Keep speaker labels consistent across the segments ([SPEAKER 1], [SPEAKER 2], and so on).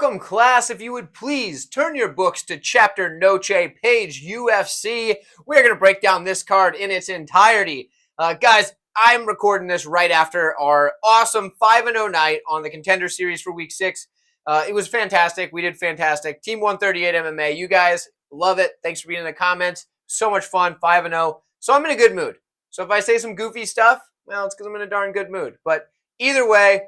[SPEAKER 1] Welcome, class. If you would please turn your books to chapter Noche, page UFC. We're going to break down this card in its entirety. Guys, I'm recording this right after our awesome 5-0 night on the Contender Series for Week 6. It was fantastic. We did fantastic. Team 138 MMA. You guys love it. Thanks for being in the comments. So much fun, 5-0. So I'm in a good mood. So if I say some goofy stuff, well, it's because I'm in a darn good mood. But either way,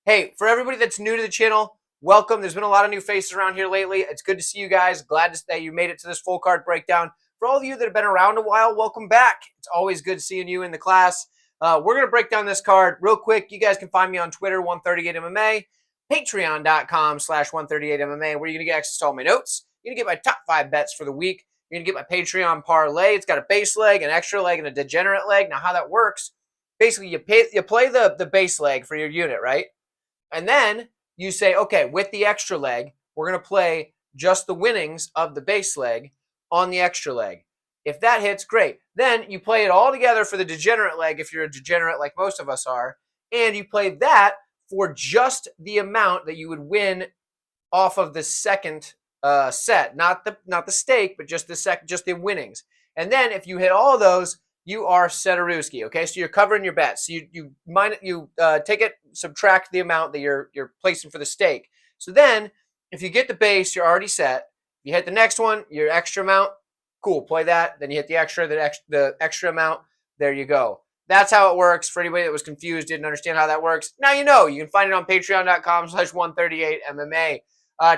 [SPEAKER 1] hey, for everybody that's new to the channel, welcome. There's been a lot of new faces around here lately. It's good to see you guys. Glad that you made it to this full card breakdown. For all of you that have been around a while, welcome back. It's always good seeing you in the class. We're going to break down this card real quick. You guys can find me on Twitter, 138MMA, patreon.com/138MMA, where you're going to get access to all my notes. You're going to get my top 5 bets for the week. You're going to get my Patreon parlay. It's got a base leg, an extra leg, and a degenerate leg. Now, how that works, basically, you play the base leg for your unit, right? And then you say, okay, with the extra leg, we're going to play just the winnings of the base leg on the extra leg. If that hits, great. Then you play it all together for the degenerate leg, if you're a degenerate like most of us are, and you play that for just the amount that you would win off of the second set, not the stake, but just the winnings. And then if you hit all of those, you are Setaruski, okay? So you're covering your bets. So you take it, subtract the amount that you're placing for the stake. So then, if you get the base, you're already set. You hit the next one, your extra amount, cool, play that. Then you hit the extra amount, there you go. That's how it works. For anybody that was confused, didn't understand how that works, now you know. You can find it on patreon.com/138MMA.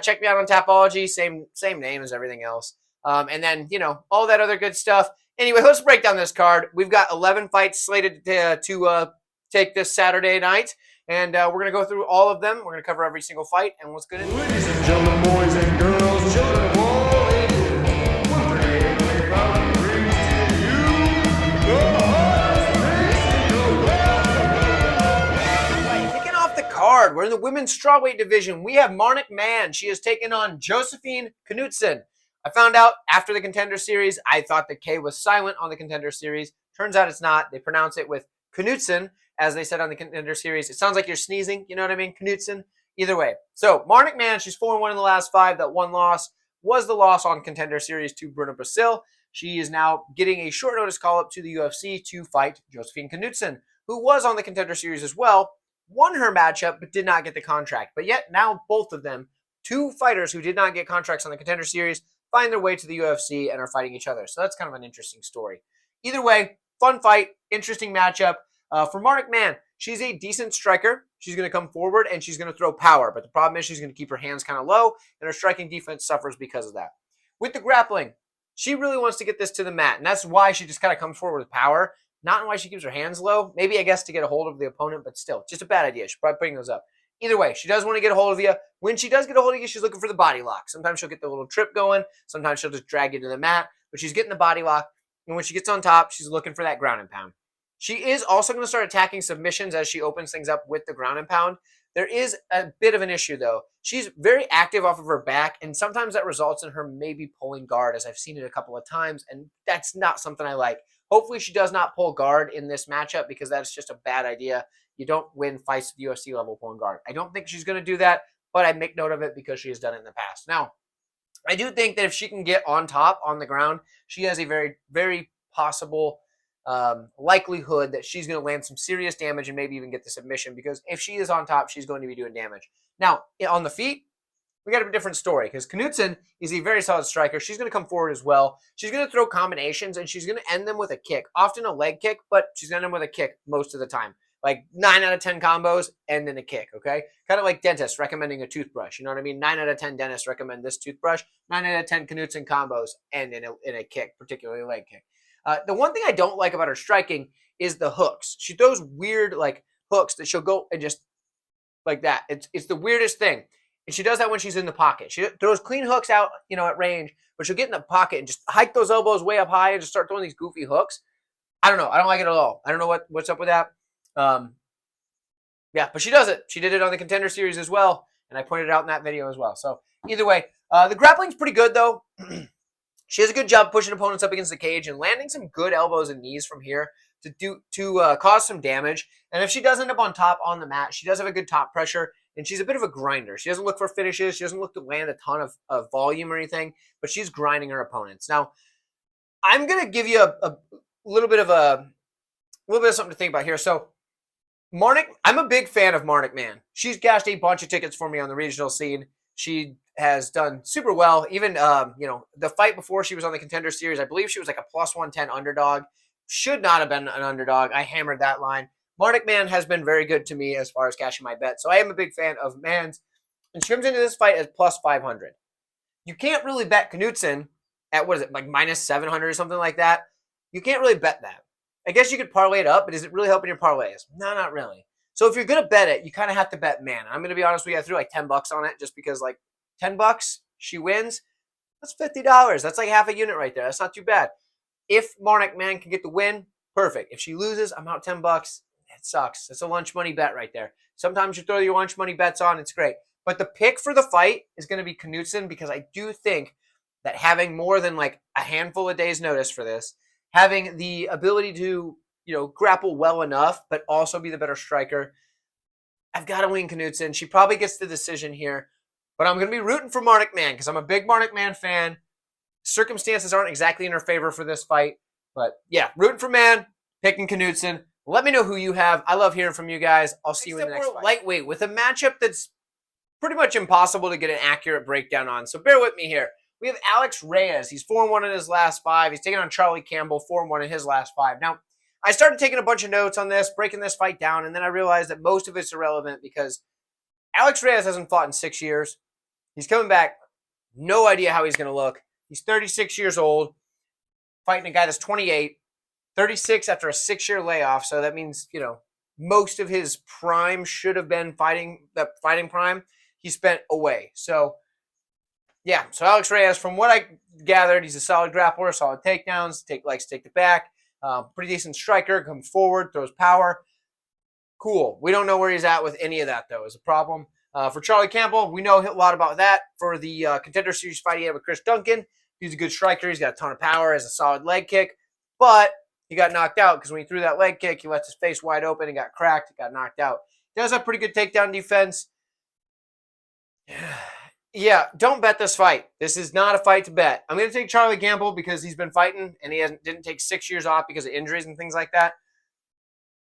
[SPEAKER 1] Check me out on Tapology, same name as everything else. And then, all that other good stuff. Anyway, let's break down this card. We've got 11 fights slated to take this Saturday night, and we're going to go through all of them. We're going to cover every single fight, and let's get into it.
[SPEAKER 2] Ladies and gentlemen, boys and girls, children of all ages, 138 proudly brings to you the hottest race in the world.
[SPEAKER 1] Kicking off the card, we're in the women's strawweight division. We have Mann. She is taking on Josephine Knutsson. I found out after the Contender Series, I thought the K was silent on the Contender Series. Turns out it's not. They pronounce it with Knutsson, as they said on the Contender Series. It sounds like you're sneezing, you know what I mean? Knutsson. Either way. So, Mann, she's 4-1 in the last 5. That one loss was the loss on Contender Series to Bruna Brasil. She is now getting a short notice call-up to the UFC to fight Josephine Knutsson, who was on the Contender Series as well, won her matchup, but did not get the contract. But yet, now both of them, 2 fighters who did not get contracts on the Contender Series, find their way to the UFC and are fighting each other. So that's kind of an interesting story. Either way, fun fight, interesting matchup. For Mann, she's a decent striker. She's going to come forward and she's going to throw power. But the problem is she's going to keep her hands kind of low, and her striking defense suffers because of that. With the grappling, she really wants to get this to the mat, and that's why she just kind of comes forward with power. Not why she keeps her hands low. Maybe, I guess, to get a hold of the opponent, but still, just a bad idea. She's probably putting those up. Either way, she does want to get a hold of you. When she does get a hold of you, she's looking for the body lock. Sometimes she'll get the little trip going. Sometimes she'll just drag you to the mat. But she's getting the body lock. And when she gets on top, she's looking for that ground and pound. She is also going to start attacking submissions as she opens things up with the ground and pound. There is a bit of an issue, though. She's very active off of her back, and sometimes that results in her maybe pulling guard, as I've seen it a couple of times, and that's not something I like. Hopefully she does not pull guard in this matchup, because that's just a bad idea. You don't win fights at the UFC level pulling guard. I don't think she's going to do that, but I make note of it because she has done it in the past. Now, I do think that if she can get on top on the ground, she has a very, very possible likelihood that she's going to land some serious damage and maybe even get the submission, because if she is on top, she's going to be doing damage. Now, on the feet, we got a different story, because Knutsson is a very solid striker. She's going to come forward as well. She's going to throw combinations, and she's going to end them with a kick, often a leg kick, but she's going to end them with a kick most of the time. Like 9 out of 10 combos, and then a kick, okay? Kind of like dentists recommending a toothbrush. You know what I mean? 9 out of 10 dentists recommend this toothbrush. 9 out of 10 Knutsson combos end in a kick, particularly a leg kick. The one thing I don't like about her striking is the hooks. She throws weird, hooks that she'll go and just like that. It's the weirdest thing. And she does that when she's in the pocket. She throws clean hooks out, at range, but she'll get in the pocket and just hike those elbows way up high and just start throwing these goofy hooks. I don't know. I don't like it at all. I don't know what's up with that. Yeah, but she does it. She did it on the Contender Series as well, and I pointed it out in that video as well. So either way, the grappling's pretty good, though. She has a good job pushing opponents up against the cage and landing some good elbows and knees from here to cause some damage. And if she does end up on top on the mat, she does have a good top pressure, and she's a bit of a grinder. She doesn't look for finishes. She doesn't look to land a ton of volume or anything, but she's grinding her opponents. Now, I'm going to give you a little bit of something to think about here. So, Marnik, I'm a big fan of Marnik Mann. She's gashed a bunch of tickets for me on the regional scene. She has done super well. Even, the fight before she was on the Contender Series, I believe she was like a plus 110 underdog. Should not have been an underdog. I hammered that line. Marnik Mann has been very good to me as far as cashing my bet. So I am a big fan of Mann's. And she comes into this fight as plus 500. You can't really bet Knutsson at, what is it, like minus 700 or something like that. You can't really bet that. I guess you could parlay it up, but is it really helping your parlays? No, not really. So if you're going to bet it, you kind of have to bet Mann. I'm going to be honest with you, I threw like $10 on it just because like $10, she wins. That's $50. That's like half a unit right there. That's not too bad. If Marnik Mann can get the win, perfect. If she loses, I'm out $10. It sucks. That's a lunch money bet right there. Sometimes you throw your lunch money bets on, it's great. But the pick for the fight is going to be Knutsson because I do think that having more than like a handful of days notice for this, having the ability to, grapple well enough, but also be the better striker, I've got to win Knutsson. She probably gets the decision here, but I'm going to be rooting for Marnik Mann because I'm a big Marnik Mann fan. Circumstances aren't exactly in her favor for this fight, but yeah, rooting for Mann, picking Knutsson. Let me know who you have. I love hearing from you guys. I'll see you in the next fight. Lightweight with a matchup that's pretty much impossible to get an accurate breakdown on, so bear with me here. We have Alex Reyes. He's 4-1 in his last 5. He's taking on Charlie Campbell, 4-1 in his last 5. Now, I started taking a bunch of notes on this, breaking this fight down, and then I realized that most of it's irrelevant because Alex Reyes hasn't fought in 6 years. He's coming back. No idea how he's going to look. He's 36 years old, fighting a guy that's 28, 36 after a 6-year layoff. So that means, most of his prime should have been fighting prime. He spent away. So, yeah. So Alex Reyes, from what I gathered, he's a solid grappler, solid takedowns, likes to take the back. Pretty decent striker, comes forward, throws power. Cool. We don't know where he's at with any of that, though, is a problem. For Charlie Campbell, we know a lot about that. For the Contender Series fight he had with Chris Duncan, he's a good striker. He's got a ton of power, has a solid leg kick. But he got knocked out because when he threw that leg kick, he left his face wide open and got cracked. He got knocked out. He does have pretty good takedown defense. Yeah, don't bet this fight. This is not a fight to bet. I'm going to take Charlie Campbell because he's been fighting and he didn't take 6 years off because of injuries and things like that,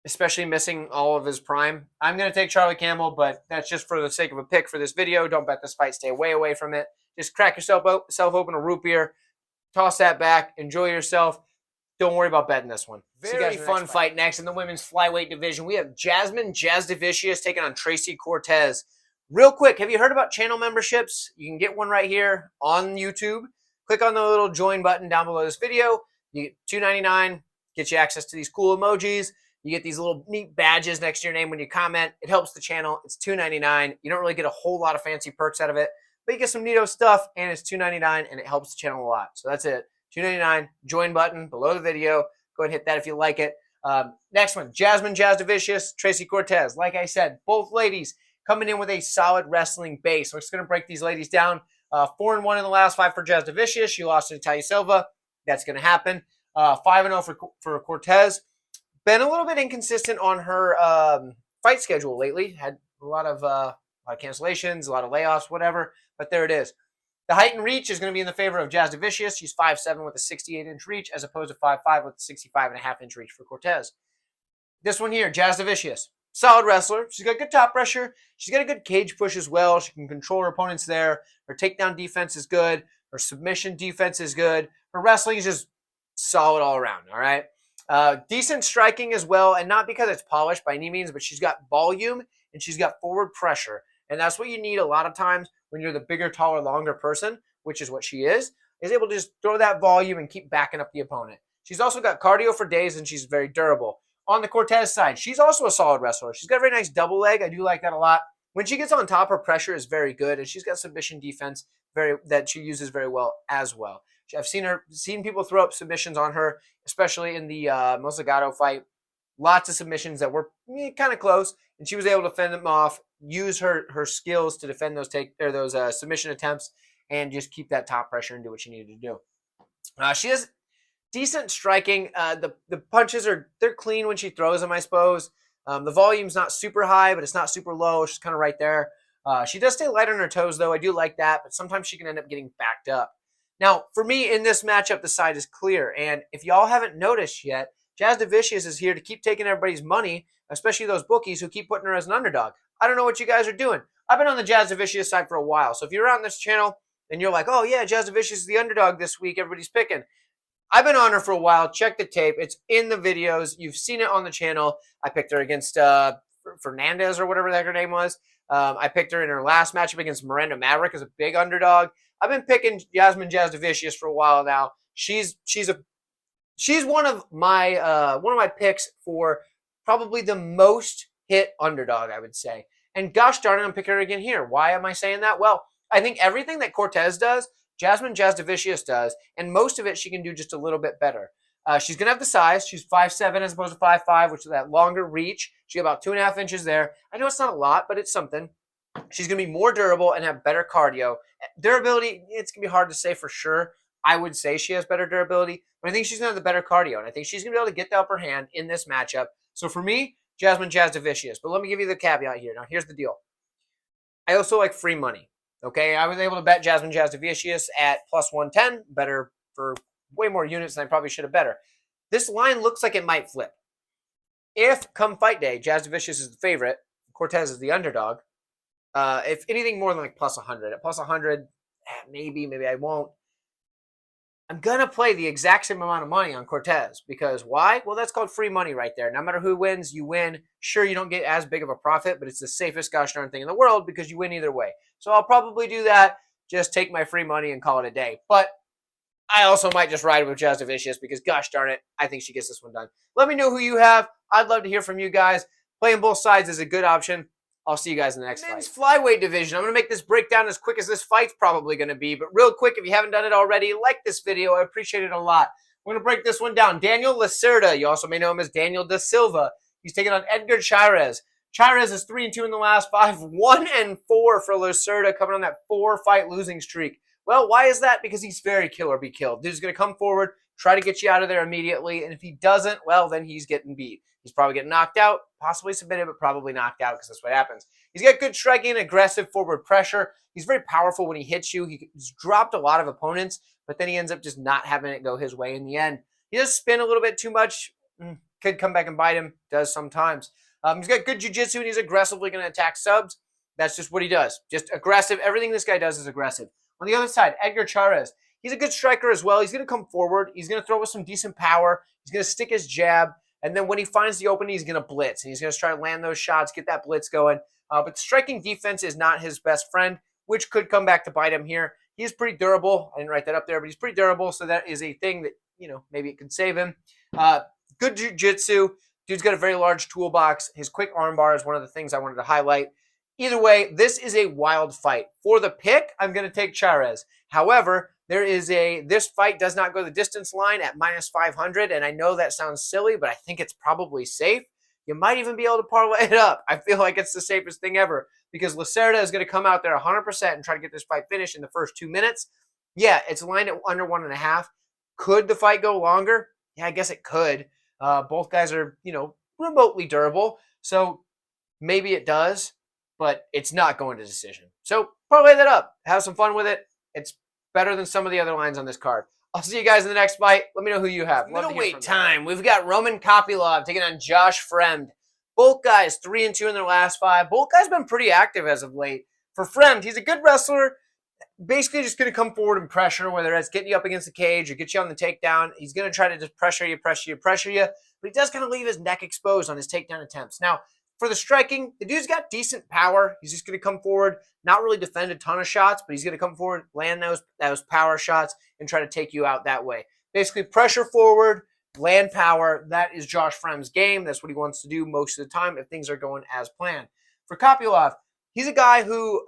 [SPEAKER 1] especially missing all of his prime. I'm going to take Charlie Campbell, but that's just for the sake of a pick for this video. Don't bet this fight. Stay way away from it. Just crack yourself open a root beer, toss that back, enjoy yourself. Don't worry about betting this one. Very fun fight next in the women's flyweight division. We have Jasudavicius taking on Tracy Cortes. Real quick, have you heard about channel memberships? You can get one right here on YouTube. Click on the little join button down below this video. You get $2.99, get you access to these cool emojis. You get these little neat badges next to your name when you comment. It helps the channel. It's $2.99. You don't really get a whole lot of fancy perks out of it, but you get some neato stuff, and it's $2.99, and it helps the channel a lot. So that's it. $2.99, join button below the video. Go ahead and hit that if you like it. Next one, Jasudavicius, Tracy Cortes. Like I said, both ladies coming in with a solid wrestling base. We're just going to break these ladies down. 4-1 in the last 5 for Jasudavicius. She lost to Natalia Silva. That's going to happen. 5-0 for Cortes. Been a little bit inconsistent on her fight schedule lately. Had a lot of cancellations, a lot of layoffs, whatever. But there it is. The height and reach is going to be in the favor of Jasudavicius. She's 5'7" with a 68-inch reach as opposed to 5'5" with a 65.5-inch reach for Cortes. This one here, Jasudavicius. Solid wrestler. She's got good top pressure. She's got a good cage push as well. She can control her opponents there. Her takedown defense is good. Her submission defense is good. Her wrestling is just solid all around, all right? Decent striking as well, and not because it's polished by any means, but she's got volume and she's got forward pressure. And that's what you need a lot of times when you're the bigger, taller, longer person, which is what she is able to just throw that volume and keep backing up the opponent. She's also got cardio for days, and she's very durable. On the Cortes side, she's also a solid wrestler. She's got a very nice double leg. I do like that a lot. When she gets on top, her pressure is very good, and she's got submission defense that she uses very well as well. I've seen people throw up submissions on her, especially in the Mozagato fight. Lots of submissions that were kind of close, and she was able to fend them off, use her skills to defend those submission attempts, and just keep that top pressure and do what she needed to do. She has decent striking. The punches they're clean when she throws them, I suppose. The volume's not super high, but it's not super low. It's just kind of right there. She does stay light on her toes, though. I do like that, but sometimes she can end up getting backed up. Now, for me, in this matchup, the side is clear. And if y'all haven't noticed yet, Jasudavicius is here to keep taking everybody's money, especially those bookies who keep putting her as an underdog. I don't know what you guys are doing. I've been on the Jasudavicius side for a while. So if you're on this channel and you're like, oh, yeah, Jasudavicius is the underdog this week, everybody's picking. I've been on her for a while. Check the tape. It's in the videos. You've seen it on the channel. I picked her against Fernandez or whatever the heck her name was. I picked her in her last matchup against Miranda Maverick as a big underdog. I've been picking Jasudavicius for a while now. She's one of my picks for probably the most hit underdog, I would say. And gosh darn it, I'm picking her again here. Why am I saying that? Well, I think everything that Cortes does, Jasudavicius does, and most of it she can do just a little bit better. She's going to have the size. She's 5'7" as opposed to 5'5", which is that longer reach. She got about 2.5 inches there. I know it's not a lot, but it's something. She's going to be more durable and have better cardio. Durability, it's going to be hard to say for sure. I would say she has better durability, but I think she's going to have the better cardio, and I think she's going to be able to get the upper hand in this matchup. So for me, Jasudavicius. But let me give you the caveat here. Now, here's the deal. I also like free money. Okay, I was able to bet Jasudavicius at plus 110, better for way more units than I probably should have better. This line looks like it might flip. If, come fight day, Jasudavicius is the favorite, Cortes is the underdog, if anything more than like plus 100. At plus 100, maybe I won't. I'm going to play the exact same amount of money on Cortes because why? Well, that's called free money right there. No matter who wins, you win. Sure, you don't get as big of a profit, but it's the safest gosh darn thing in the world because you win either way. So I'll probably do that, just take my free money and call it a day. But I also might just ride with Jasudavicius because gosh darn it, I think she gets this one done. Let me know who you have. I'd love to hear from you guys. Playing both sides is a good option. I'll see you guys in the next
[SPEAKER 3] Men's
[SPEAKER 1] fight. Flyweight division. I'm going to make this breakdown as quick as this fight's probably going to be. But real quick, if you haven't done it already, like this video. I appreciate it a lot. We're going to break this one down. Daniel Lacerda. You also may know him as Daniel Da Silva. He's taking on Edgar Chairez. Chairez is 3-2 in the last 5. 1-4 for Lacerda, coming on that 4-fight losing streak. Well, why is that? Because he's very kill or be killed. Dude's going to come forward, try to get you out of there immediately. And if he doesn't, well, then he's getting beat. He's probably getting knocked out, possibly submitted, but probably knocked out because that's what happens. He's got good striking, aggressive forward pressure. He's very powerful when he hits you. He's dropped a lot of opponents, but then he ends up just not having it go his way in the end. He does spin a little bit too much. Could come back and bite him. Does sometimes. He's got good jiu-jitsu, and he's aggressively going to attack subs. That's just what he does. Just aggressive. Everything this guy does is aggressive. On the other side, Edgar Chairez. He's a good striker as well. He's going to come forward. He's going to throw with some decent power. He's going to stick his jab. And then when he finds the opening, he's going to blitz. And he's going to try to land those shots, get that blitz going. But striking defense is not his best friend, which could come back to bite him here. He's pretty durable. I didn't write that up there, but he's pretty durable. So that is a thing that, maybe it could save him. Good jiu-jitsu. Dude's got a very large toolbox. His quick armbar is one of the things I wanted to highlight. Either way, this is a wild fight. For the pick, I'm going to take Chairez. However, this fight does not go the distance line at minus 500, and I know that sounds silly, but I think it's probably safe. You might even be able to parlay it up. I feel like it's the safest thing ever because Lacerda is going to come out there 100% and try to get this fight finished in the first 2 minutes. Yeah, it's lined at under 1.5. Could the fight go longer? Yeah, I guess it could. Both guys are, remotely durable, so maybe it does, but it's not going to decision. So parlay that up. Have some fun with it. It's better than some of the other lines on this card. I'll see you guys in the next fight. Let me know who you have. Middleweight time. We've got Roman Kopylov taking on Josh Fremd. Both guys 3-2 in their last 5. Both guys been pretty active as of late. For Fremd, he's a good wrestler. Basically just going to come forward and pressure, whether that's getting you up against the cage or get you on the takedown. He's going to try to just pressure you. But he does kind of leave his neck exposed on his takedown attempts. Now, for the striking, the dude's got decent power. He's just going to come forward, not really defend a ton of shots, but he's going to come forward, land those power shots, and try to take you out that way. Basically, pressure forward, land power. That is Josh Fremd's game. That's what he wants to do most of the time if things are going as planned. For Kopylov, he's a guy who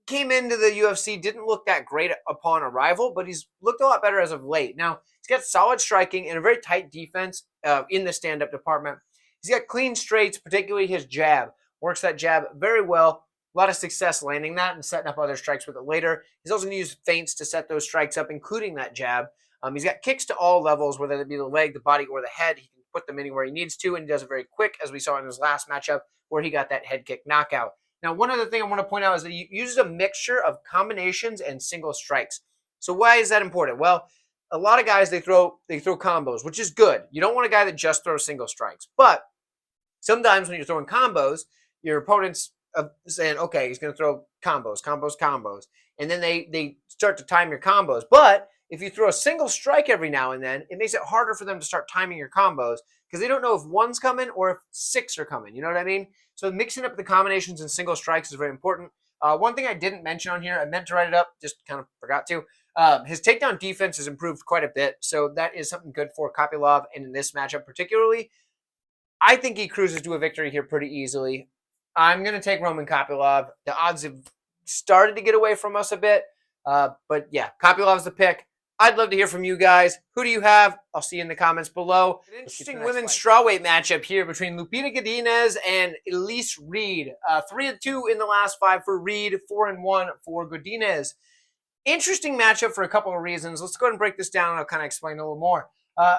[SPEAKER 1] came into the UFC, didn't look that great upon arrival, but he's looked a lot better as of late. Now, he's got solid striking and a very tight defense in the stand-up department. He's got clean straights, particularly his jab. Works that jab very well. A lot of success landing that and setting up other strikes with it later. He's also going to use feints to set those strikes up, including that jab. He's got kicks to all levels, whether it be the leg, the body, or the head. He can put them anywhere he needs to, and he does it very quick, as we saw in his last matchup where he got that head kick knockout. Now, one other thing I want to point out is that he uses a mixture of combinations and single strikes. So why is that important? Well, a lot of guys, they throw combos, which is good. You don't want a guy that just throws single strikes. But sometimes when you're throwing combos, your opponent's saying, okay, he's going to throw combos. And then they start to time your combos. But if you throw a single strike every now and then, it makes it harder for them to start timing your combos because they don't know if one's coming or if 6 are coming. You know what I mean? So mixing up the combinations and single strikes is very important. One thing I didn't mention on here, I meant to write it up, just kind of forgot to. His takedown defense has improved quite a bit, so that is something good for Kopylov, and in this matchup particularly. I think he cruises to a victory here pretty easily. I'm going to take Roman Kopylov. The odds have started to get away from us a bit, but yeah, Kopylov's the pick. I'd love to hear from you guys. Who do you have? I'll see you in the comments below. An interesting women's strawweight matchup here between Lupita Godinez and Elise Reed. 3-2 in the last 5 for Reed, 4-1 for Godinez. Interesting matchup for a couple of reasons. Let's go ahead and break this down and I'll kind of explain a little more.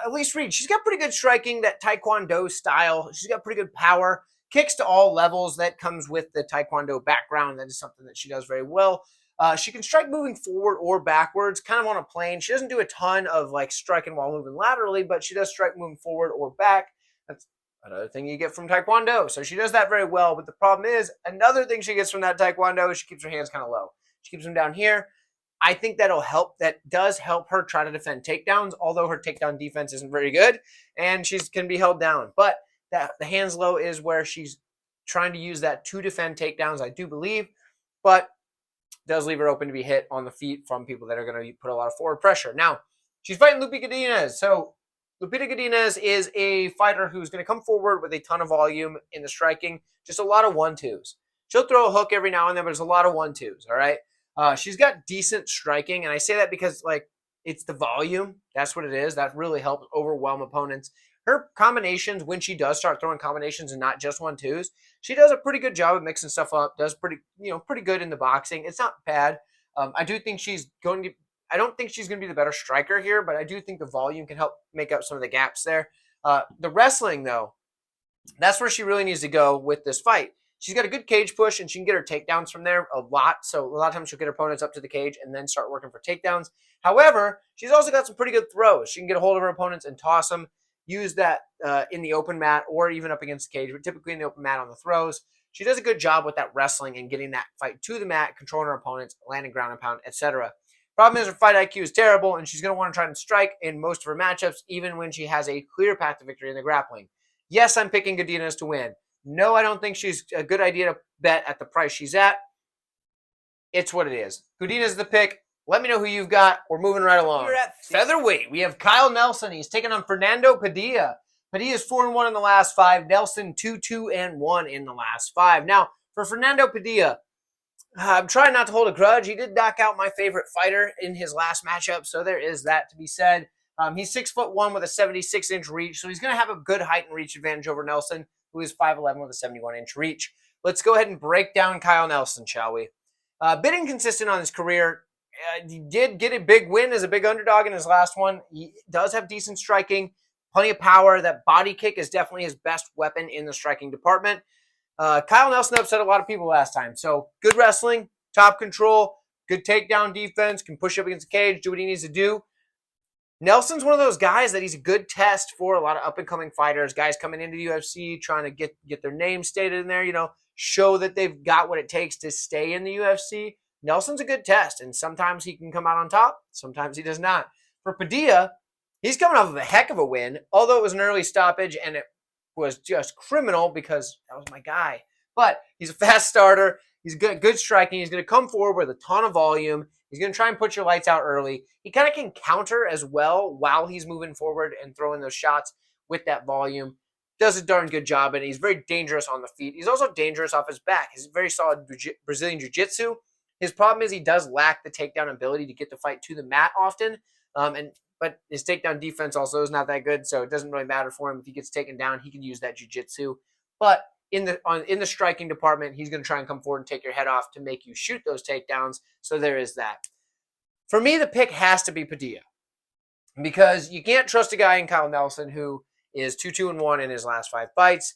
[SPEAKER 1] Elise Reed, she's got pretty good striking, that Taekwondo style. She's got pretty good power. Kicks to all levels. That comes with the Taekwondo background. That is something that she does very well. She can strike moving forward or backwards, kind of on a plane. She doesn't do a ton of like striking while moving laterally, but she does strike moving forward or back. That's another thing you get from Taekwondo. So she does that very well. But the problem is, another thing she gets from that Taekwondo is she keeps her hands kind of low. She keeps them down here. I think that'll help. That does help her try to defend takedowns, although her takedown defense isn't very good, and she can be held down. But the hands low is where she's trying to use that to defend takedowns, I do believe, but does leave her open to be hit on the feet from people that are going to put a lot of forward pressure. Now, she's fighting Lupita Godinez. So Lupita Godinez is a fighter who's going to come forward with a ton of volume in the striking, just a lot of 1-2s. She'll throw a hook every now and then, but there's a lot of 1-2s, all right? She's got decent striking, and I say that because, like, it's the volume. That's what it is. That really helps overwhelm opponents. Her combinations, when she does start throwing combinations and not just 1-2s, she does a pretty good job of mixing stuff up. Does pretty good in the boxing. It's not bad. I do think she's going to. I don't think she's going to be the better striker here, but I do think the volume can help make up some of the gaps there. The wrestling, though, that's where she really needs to go with this fight. She's got a good cage push, and she can get her takedowns from there a lot. So a lot of times she'll get her opponents up to the cage and then start working for takedowns. However, she's also got some pretty good throws. She can get a hold of her opponents and toss them, use that in the open mat or even up against the cage, but typically in the open mat on the throws. She does a good job with that wrestling and getting that fight to the mat, controlling her opponents, landing ground and pound, etc. Problem is her fight IQ is terrible, and she's going to want to try and strike in most of her matchups, even when she has a clear path to victory in the grappling. Yes, I'm picking Godinez to win. No, I don't think she's a good idea to bet at the price she's at. It's what it is. Godinez is the pick. Let me know who you've got. We're moving right along. We're at featherweight. We have Kyle Nelson. He's taking on Fernando Padilla. Padilla's 4-1 in the last 5. Nelson 2-2-1 in the last 5. Now, for Fernando Padilla, I'm trying not to hold a grudge. He did knock out my favorite fighter in his last matchup, so there is that to be said. He's 6'1" with a 76-inch reach, so he's going to have a good height and reach advantage over Nelson, who is 5'11" with a 71-inch reach. Let's go ahead and break down Kyle Nelson, shall we? Bit inconsistent on his career. He did get a big win as a big underdog in his last one. He does have decent striking, plenty of power. That body kick is definitely his best weapon in the striking department. Kyle Nelson upset a lot of people last time. So good wrestling, top control, good takedown defense, can push up against the cage, do what he needs to do. Nelson's one of those guys that he's a good test for a lot of up-and-coming fighters, guys coming into the UFC, trying to get their name stated in there, show that they've got what it takes to stay in the UFC. Nelson's a good test, and sometimes he can come out on top, sometimes he does not. For Padilla, he's coming off of a heck of a win, although it was an early stoppage, and it was just criminal because that was my guy. But he's a fast starter. He's good striking. He's going to come forward with a ton of volume. He's going to try and put your lights out early. He kind of can counter as well while he's moving forward and throwing those shots with that volume. Does a darn good job, and he's very dangerous on the feet. He's also dangerous off his back. He's very solid Brazilian Jiu-Jitsu. His problem is he does lack the takedown ability to get the fight to the mat often, but his takedown defense also is not that good, so it doesn't really matter for him. If he gets taken down, he can use that jiu-jitsu. But in the striking department, he's going to try and come forward and take your head off to make you shoot those takedowns, so there is that. For me, the pick has to be Padilla, because you can't trust a guy in Kyle Nelson who is 2-2-1 in his last 5 fights.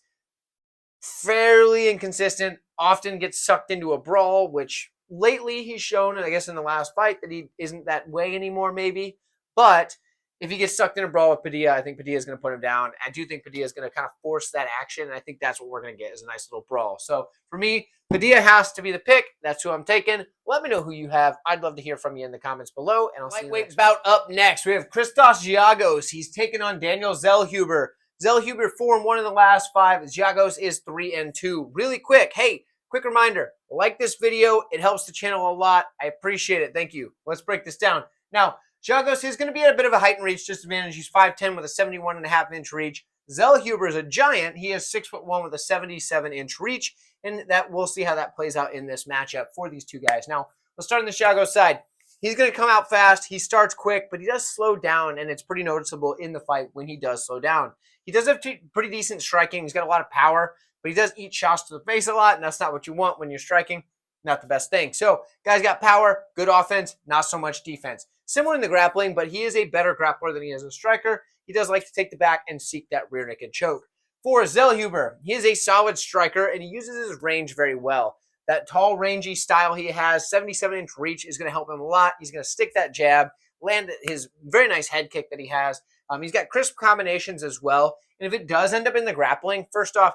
[SPEAKER 1] fairly inconsistent, often gets sucked into a brawl, which lately he's shown, I guess in the last fight, that he isn't that way anymore maybe. But if he gets sucked in a brawl with Padilla, I think Padilla is going to put him down. I do think Padilla is going to kind of force that action, and I think that's what we're going to get is a nice little brawl. So for me, Padilla has to be the pick. That's who I'm taking. Let me know who you have. I'd love to hear from you in the comments below, and I'll see you next bout up next. We have Christos Giagos. He's taking on Daniel Zellhuber. Zellhuber 4-1 in the last 5. Giagos is 3-2. Really quick, hey, quick reminder, like this video. It helps the channel a lot. I appreciate it. Thank you. Let's break this down. Now, Giagos is going to be at a bit of a height and reach disadvantage. He's 5'10 with a 71.5-inch reach. Zellhuber is a giant. He is 6'1 with a 77-inch reach, and that we'll see how that plays out in this matchup for these two guys. Now, let's start on the Giagos side. He's going to come out fast. He starts quick, but he does slow down, and it's pretty noticeable in the fight when he does slow down. He does have pretty decent striking. He's got a lot of power, but he does eat shots to the face a lot, and that's not what you want when you're striking. Not the best thing. So, guys got power, good offense, not so much defense. Similar in the grappling, but he is a better grappler than he is a striker. He does like to take the back and seek that rear naked choke. For Zellhuber, he is a solid striker, and he uses his range very well. That tall, rangy style he has, 77-inch reach, is going to help him a lot. He's going to stick that jab, land his very nice head kick that he has. He's got crisp combinations as well. And if it does end up in the grappling, first off,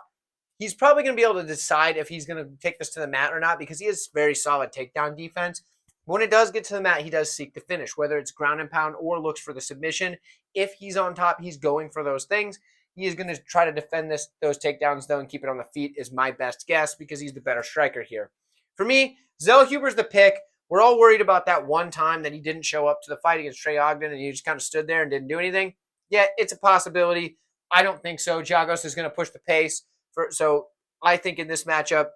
[SPEAKER 1] he's probably going to be able to decide if he's going to take this to the mat or not because he has very solid takedown defense. When it does get to the mat, he does seek the finish, whether it's ground and pound or looks for the submission. If he's on top, he's going for those things. He is going to try to defend those takedowns, though, and keep it on the feet is my best guess because he's the better striker here. For me, Zellhuber's the pick. We're all worried about that one time that he didn't show up to the fight against Trey Ogden and he just kind of stood there and didn't do anything. Yeah, it's a possibility. I don't think so. Giagos is going to push the pace. So I think in this matchup,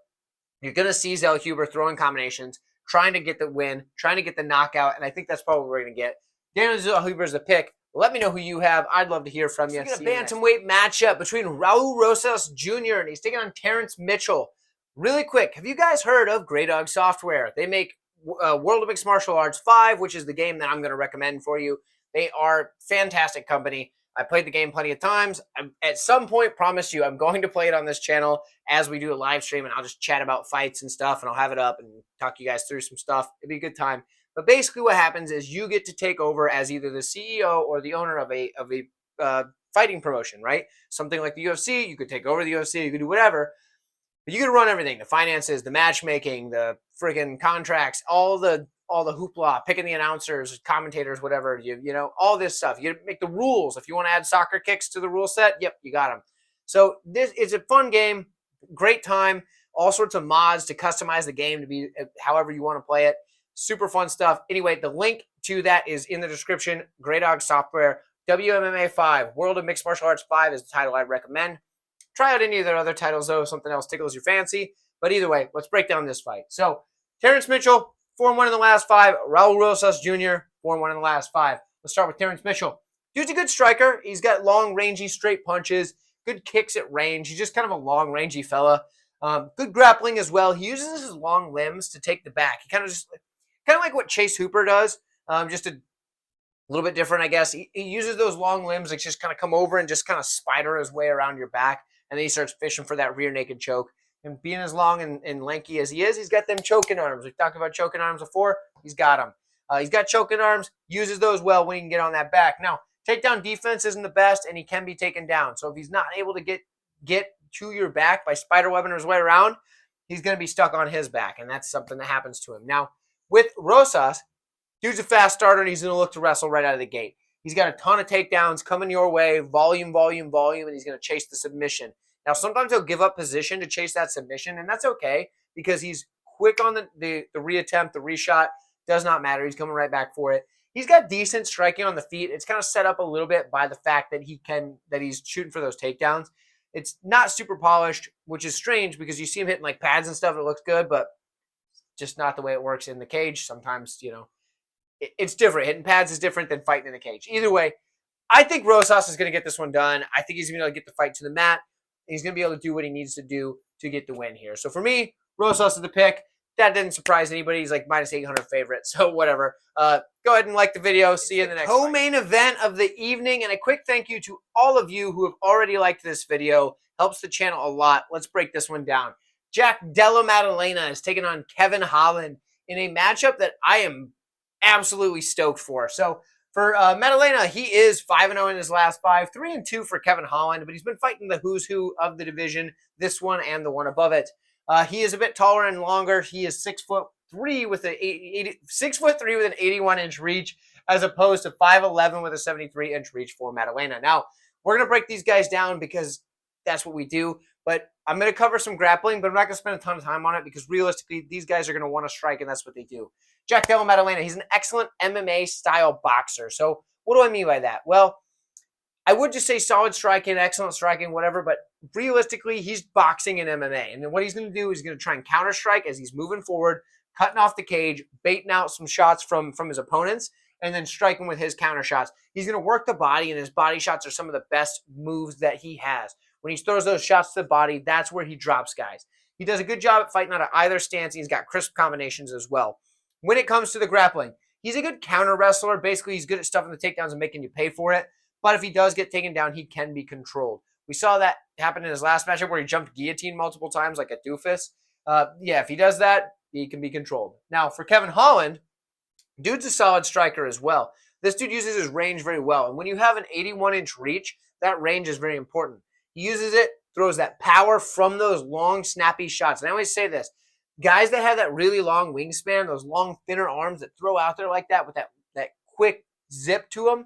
[SPEAKER 1] you're going to see Zellhuber throwing combinations, trying to get the win, trying to get the knockout, and I think that's probably what we're going to get. Daniel Zellhuber is the pick. Let me know who you have. I'd love to hear from you. It's a bantamweight matchup between Raul Rosas Jr. and he's taking on Terrence Mitchell. Really quick, have you guys heard of Grey Dog Software? They make World of Mixed Martial Arts 5, which is the game that I'm going to recommend for you. They are fantastic company. I played the game plenty of times. At some point, promise you, I'm going to play it on this channel as we do a live stream, and I'll just chat about fights and stuff, and I'll have it up and talk you guys through some stuff. It'll be a good time. But basically what happens is you get to take over as either the CEO or the owner of a fighting promotion, right? Something like the UFC, you could take over the UFC, you could do whatever. But you could run everything, the finances, the matchmaking, the friggin' contracts, all the hoopla, picking the announcers, commentators, whatever, you know, all this stuff. You make the rules. If you want to add soccer kicks to the rule set, yep, you got them. So this is a fun game, great time, all sorts of mods to customize the game to be however you want to play it. Super fun stuff. Anyway, the link to that is in the description. Grey Dog Software, WMMA 5, World of Mixed Martial Arts 5 is the title I'd recommend. Try out any of their other titles, though, if something else tickles your fancy. But either way, let's break down this fight. So, Terrence Mitchell, 4-1 in the last 5. Raul Rosas Jr., 4-1 in the last 5. Let's start with Terrence Mitchell. Dude's a good striker. He's got long, rangy, straight punches, good kicks at range. He's just kind of a long, rangy fella. Good grappling as well. He uses his long limbs to take the back. He kind of like what Chase Hooper does, just a little bit different, I guess. He uses those long limbs that just kind of come over and just kind of spider his way around your back, and then he starts fishing for that rear naked choke. And being as long and lanky as he is, he's got them choking arms. We've talked about choking arms before. He's got them. He's got choking arms, uses those well when he can get on that back. Now, takedown defense isn't the best, and he can be taken down. So if he's not able to get to your back by spider-webbing his way around, he's going to be stuck on his back, and that's something that happens to him. Now, with Rosas, dude's a fast starter, and he's going to look to wrestle right out of the gate. He's got a ton of takedowns coming your way, volume, and he's going to chase the submission. Now, sometimes he'll give up position to chase that submission, and that's okay because he's quick on the reattempt, the reshot. Does not matter. He's coming right back for it. He's got decent striking on the feet. It's kind of set up a little bit by the fact that he's shooting for those takedowns. It's not super polished, which is strange because you see him hitting like pads and stuff. It looks good, but just not the way it works in the cage. Sometimes, you know, it's different. Hitting pads is different than fighting in the cage. Either way, I think Rosas is going to get this one done. I think he's going to be able to get the fight to the mat. He's going to be able to do what he needs to do to get the win here. So for me, Rosas is the pick. that didn't surprise anybody. He's like minus 800 favorite, so whatever. Go ahead and like the video. See you in the next co-main event of the evening, and a quick thank you to all of you who have already liked this video. Helps the channel a lot. Let's break this one down. Jack Della Maddalena is taking on Kevin Holland in a matchup that I am absolutely stoked for. So for Maddalena, he is 5-0 in his last 5, 3-2 for Kevin Holland, but he's been fighting the who's who of the division, this one and the one above it. He is a bit taller and longer. He is 6'3" with an 81-inch reach, as opposed to 5'11" with a 73-inch reach for Maddalena. Now, we're going to break these guys down because that's what we do, but I'm going to cover some grappling, but I'm not going to spend a ton of time on it because realistically, these guys are going to want to strike, and that's what they do. Jack Della Maddalena, he's an excellent MMA-style boxer. So what do I mean by that? Well, I would just say solid striking, excellent striking, whatever, but realistically, he's boxing in MMA. And then what he's going to do is he's going to try and counter-strike as he's moving forward, cutting off the cage, baiting out some shots from his opponents, and then striking with his counter shots. He's going to work the body, and his body shots are some of the best moves that he has. When he throws those shots to the body, that's where he drops guys. He does a good job at fighting out of either stance. He's got crisp combinations as well. When it comes to the grappling, he's a good counter wrestler. Basically, he's good at stuffing the takedowns and making you pay for it. But if he does get taken down, he can be controlled. We saw that happen in his last matchup where he jumped guillotine multiple times like a doofus. Yeah, if he does that, he can be controlled. Now, for Kevin Holland, dude's a solid striker as well. This dude uses his range very well. And when you have an 81-inch reach, that range is very important. He uses it, throws that power from those long, snappy shots. And I always say this, guys that have that really long wingspan, those long, thinner arms that throw out there like that with that quick zip to them,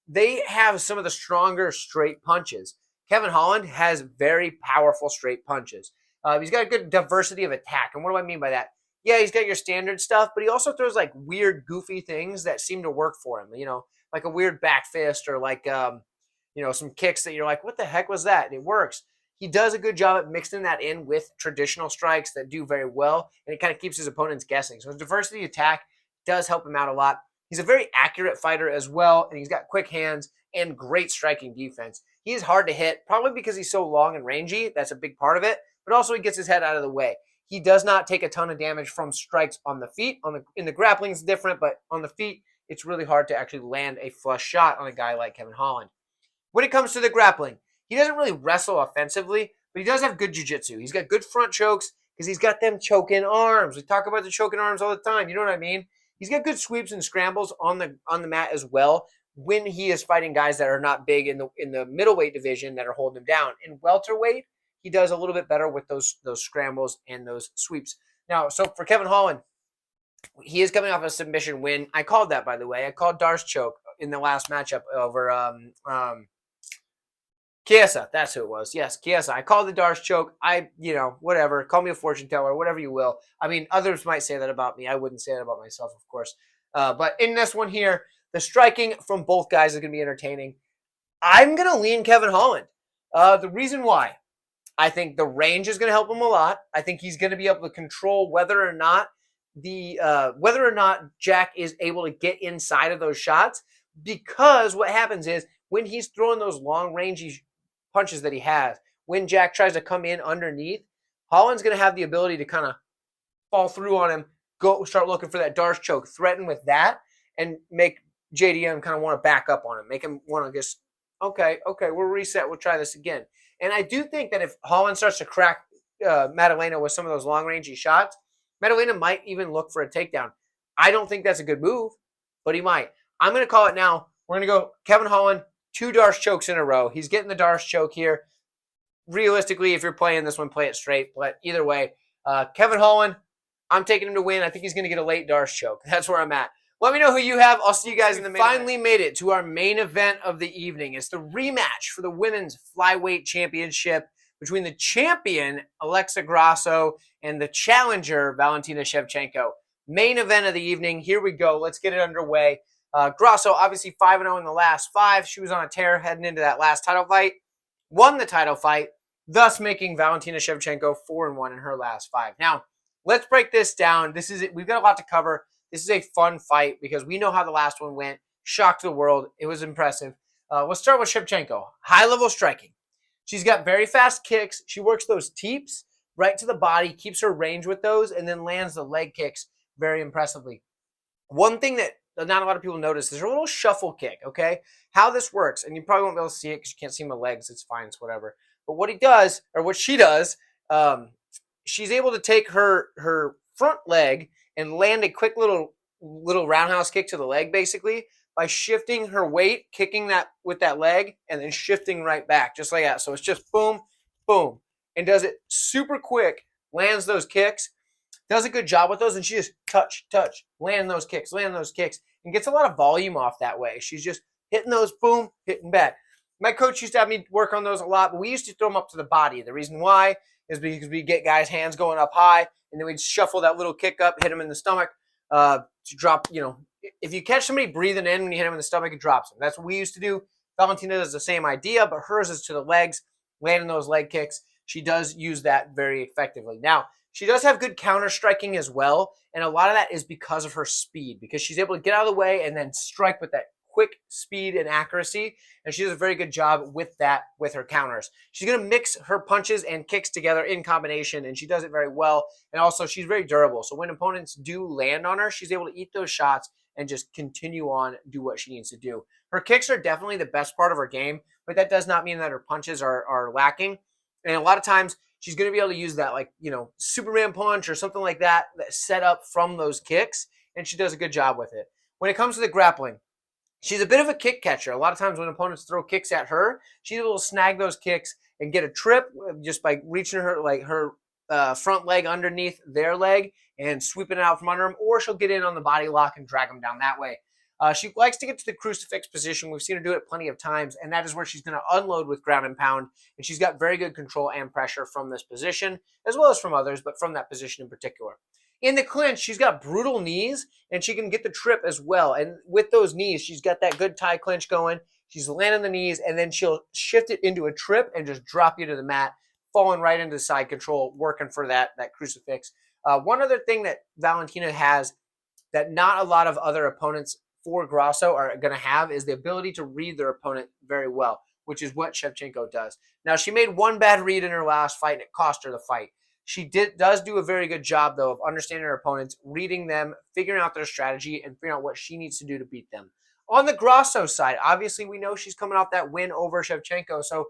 [SPEAKER 1] they have some of the stronger straight punches. Kevin Holland has very powerful straight punches. He's got a good diversity of attack. And what do I mean by that? Yeah, he's got your standard stuff, but he also throws like weird, goofy things that seem to work for him. You know, like a weird back fist or like, you know, some kicks that you're like, what the heck was that? And it works. He does a good job at mixing that in with traditional strikes that do very well, and it kind of keeps his opponents guessing. So his diversity attack does help him out a lot. He's a very accurate fighter as well, and he's got quick hands and great striking defense. He is hard to hit, probably because he's so long and rangy. That's a big part of it, but also he gets his head out of the way. He does not take a ton of damage from strikes on the feet. In the grappling is different, but on the feet, it's really hard to actually land a flush shot on a guy like Kevin Holland. When it comes to the grappling, he doesn't really wrestle offensively, but he does have good jiu-jitsu. He's got good front chokes because he's got them choking arms. We talk about the choking arms all the time. You know what I mean? He's got good sweeps and scrambles on the mat as well when he is fighting guys that are not big in the middleweight division that are holding him down. In welterweight, he does a little bit better with those scrambles and those sweeps. Now, so for Kevin Holland, he is coming off a submission win. I called that, by the way. I called Darce choke in the last matchup over Chiesa. That's who it was. Yes, Chiesa. I called the Darce choke. Whatever. Call me a fortune teller, whatever you will. I mean, others might say that about me. I wouldn't say that about myself, of course. But in this one here, the striking from both guys is going to be entertaining. I'm going to lean Kevin Holland. The reason why, I think the range is going to help him a lot. I think he's going to be able to control whether or not Jack is able to get inside of those shots, because what happens is when he's throwing those long rangy punches that he has, when Jack tries to come in underneath, Holland's going to have the ability to kind of fall through on him, go start looking for that Darce choke, threaten with that, and make JDM kind of want to back up on him, make him want to just, okay, we'll reset, we'll try this again. And I do think that if Holland starts to crack Maddalena with some of those long-rangey shots, Maddalena might even look for a takedown. I don't think that's a good move, but he might. I'm going to call it now. We're going to go Kevin Holland, 2 Darce chokes in a row. He's getting the Darce choke here. Realistically, if you're playing this one, play it straight. But either way, Kevin Holland, I'm taking him to win. I think he's going to get a late Darce choke. That's where I'm at. Let me know who you have. I'll see you guys in the main event. Finally made it to our main event of the evening. It's the rematch for the women's flyweight championship between the champion, Alexa Grasso, and the challenger, Valentina Shevchenko. Main event of the evening. Here we go. Let's get it underway. Grasso, obviously 5-0 in the last 5. She was on a tear heading into that last title fight. Won the title fight, thus making Valentina Shevchenko 4-1 in her last 5. Now, let's break this down. We've got a lot to cover. This is a fun fight because we know how the last one went. Shocked the world. It was impressive. Let's start with Shevchenko. High-level striking. She's got very fast kicks. She works those teeps. right to the body, keeps her range with those, and then lands the leg kicks very impressively. One thing that not a lot of people notice is her little shuffle kick, okay? How this works, and you probably won't be able to see it because you can't see my legs. It's fine, it's whatever. But what he does, or what she does, she's able to take her front leg and land a quick little roundhouse kick to the leg, basically, by shifting her weight, kicking that with that leg, and then shifting right back, just like that. So it's just boom, boom, and does it super quick, lands those kicks, does a good job with those, and she just touch, land those kicks, and gets a lot of volume off that way. She's just hitting those, boom, hitting back. My coach used to have me work on those a lot, but we used to throw them up to the body. The reason why is because we get guys' hands going up high, and then we'd shuffle that little kick up, hit them in the stomach to drop, if you catch somebody breathing in when you hit them in the stomach, it drops them. That's what we used to do. Valentina does the same idea, but hers is to the legs, landing those leg kicks. She does use that very effectively. Now, she does have good counter striking as well, and a lot of that is because of her speed, because she's able to get out of the way and then strike with that quick speed and accuracy, and she does a very good job with that with her counters. She's going to mix her punches and kicks together in combination, and she does it very well, and also she's very durable, so when opponents do land on her, she's able to eat those shots and just continue on, do what she needs to do. Her kicks are definitely the best part of her game, but that does not mean that her punches are lacking, and a lot of times she's going to be able to use that, like, Superman punch or something like that, that set up from those kicks, and she does a good job with it. When it comes to the grappling, she's a bit of a kick catcher. A lot of times when opponents throw kicks at her, she's able to snag those kicks and get a trip just by reaching her front leg underneath their leg and sweeping it out from under them, or she'll get in on the body lock and drag them down that way. She likes to get to the crucifix position. We've seen her do it plenty of times, and that is where she's going to unload with ground and pound, and she's got very good control and pressure from this position, as well as from others, but from that position in particular. In the clinch, she's got brutal knees, and she can get the trip as well, and with those knees, she's got that good tie clinch going. She's landing the knees, and then she'll shift it into a trip and just drop you to the mat, falling right into side control, working for that crucifix. One other thing that Valentina has that not a lot of other opponents for Grasso are going to have is the ability to read their opponent very well, which is what Shevchenko does. Now, she made one bad read in her last fight, and it cost her the fight. She does do a very good job, though, of understanding her opponents, reading them, figuring out their strategy, and figuring out what she needs to do to beat them. On the Grasso side, obviously, we know she's coming off that win over Shevchenko, so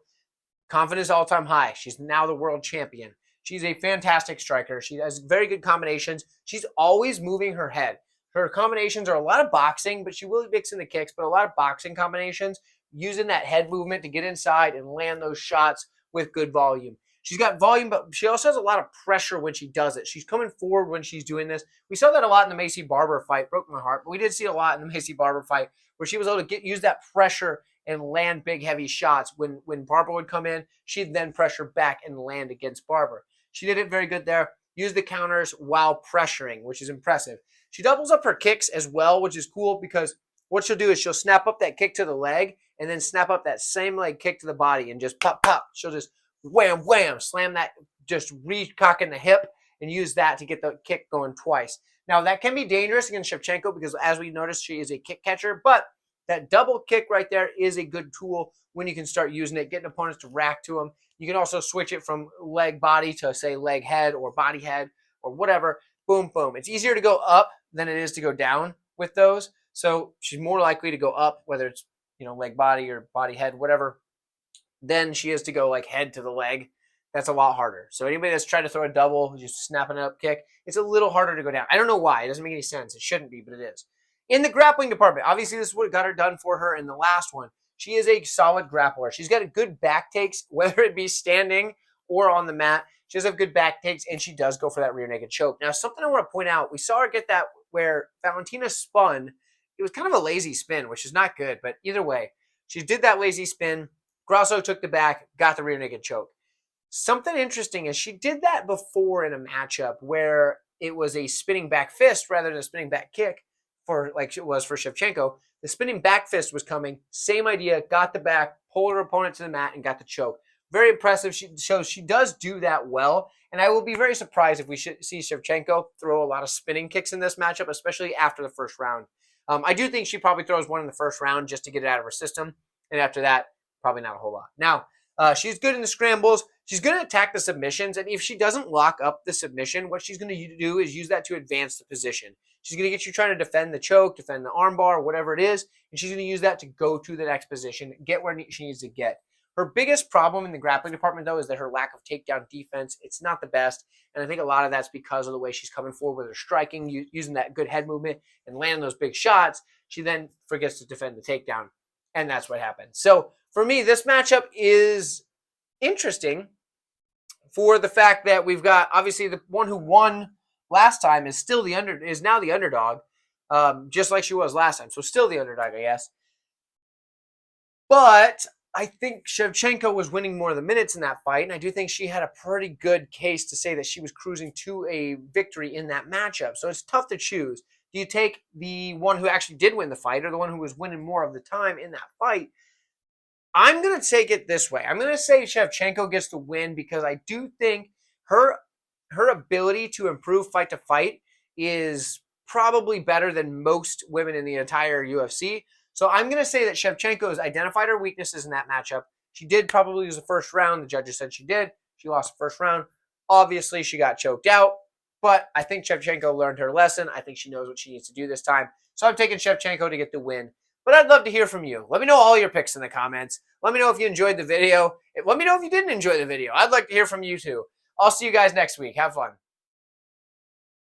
[SPEAKER 1] confidence all-time high. She's now the world champion. She's a fantastic striker. She has very good combinations. She's always moving her head. Her combinations are a lot of boxing, but she will mix in the kicks, but a lot of boxing combinations, using that head movement to get inside and land those shots with good volume. She's got volume, but she also has a lot of pressure when she does it. She's coming forward when she's doing this. We saw that a lot in the Macy Barber fight. Broke my heart, but we did see a lot in the Macy Barber fight where she was able to use that pressure and land big, heavy shots. When Barber would come in, she'd then pressure back and land against Barber. She did it very good there. Used the counters while pressuring, which is impressive. She doubles up her kicks as well, which is cool because what she'll do is she'll snap up that kick to the leg and then snap up that same leg kick to the body and just pop, pop. She'll just wham, wham, slam that, just recocking the hip and use that to get the kick going twice. Now, that can be dangerous against Shevchenko because, as we noticed, she is a kick catcher, but that double kick right there is a good tool when you can start using it, getting opponents to rack to them. You can also switch it from leg body to, say, leg head or body head or whatever. Boom, boom. It's easier to go up than it is to go down with those. So she's more likely to go up, whether it's, leg body or body head, whatever, than she is to go like head to the leg. That's a lot harder. So anybody that's trying to throw a double, just snapping it up kick, it's a little harder to go down. I don't know why. It doesn't make any sense. It shouldn't be, but it is. In the grappling department, obviously this is what got her done for her in the last one. She is a solid grappler. She's got a good back takes, whether it be standing or on the mat. She does have good back takes, and she does go for that rear naked choke. Now, something I want to point out, we saw her get that where Valentina spun. It was kind of a lazy spin, which is not good, but either way, she did that lazy spin. Grasso took the back, got the rear naked choke. Something interesting is she did that before in a matchup where it was a spinning back fist rather than a spinning back kick like it was for Shevchenko. The spinning back fist was coming. Same idea, got the back, pulled her opponent to the mat, and got the choke. Very impressive. She does do that well, and I will be very surprised if we see Shevchenko throw a lot of spinning kicks in this matchup, especially after the first round. I do think she probably throws one in the first round just to get it out of her system, and after that, probably not a whole lot. Now, She's good in the scrambles. She's going to attack the submissions, and if she doesn't lock up the submission, what she's going to do is use that to advance the position. She's going to get you trying to defend the choke, defend the armbar, whatever it is, and she's going to use that to go to the next position, get where she needs to get. Her biggest problem in the grappling department, though, is that her lack of takedown defense. It's not the best, and I think a lot of that's because of the way she's coming forward with her striking, using that good head movement and landing those big shots. She then forgets to defend the takedown, and that's what happened. So for me, this matchup is interesting for the fact that we've got, obviously, the one who won last time is now the underdog, just like she was last time. So still the underdog, I guess. But I think Shevchenko was winning more of the minutes in that fight, and I do think she had a pretty good case to say that she was cruising to a victory in that matchup. So it's tough to choose. Do you take the one who actually did win the fight or the one who was winning more of the time in that fight? I'm going to take it this way. I'm going to say Shevchenko gets the win because I do think her ability to improve fight to fight is probably better than most women in the entire UFC. So I'm going to say that Shevchenko has identified her weaknesses in that matchup. She did probably lose the first round. The judges said she did. She lost the first round. Obviously, she got choked out. But I think Shevchenko learned her lesson. I think she knows what she needs to do this time. So I'm taking Shevchenko to get the win. But I'd love to hear from you. Let me know all your picks in the comments. Let me know if you enjoyed the video. Let me know if you didn't enjoy the video. I'd like to hear from you too. I'll see you guys next week. Have fun.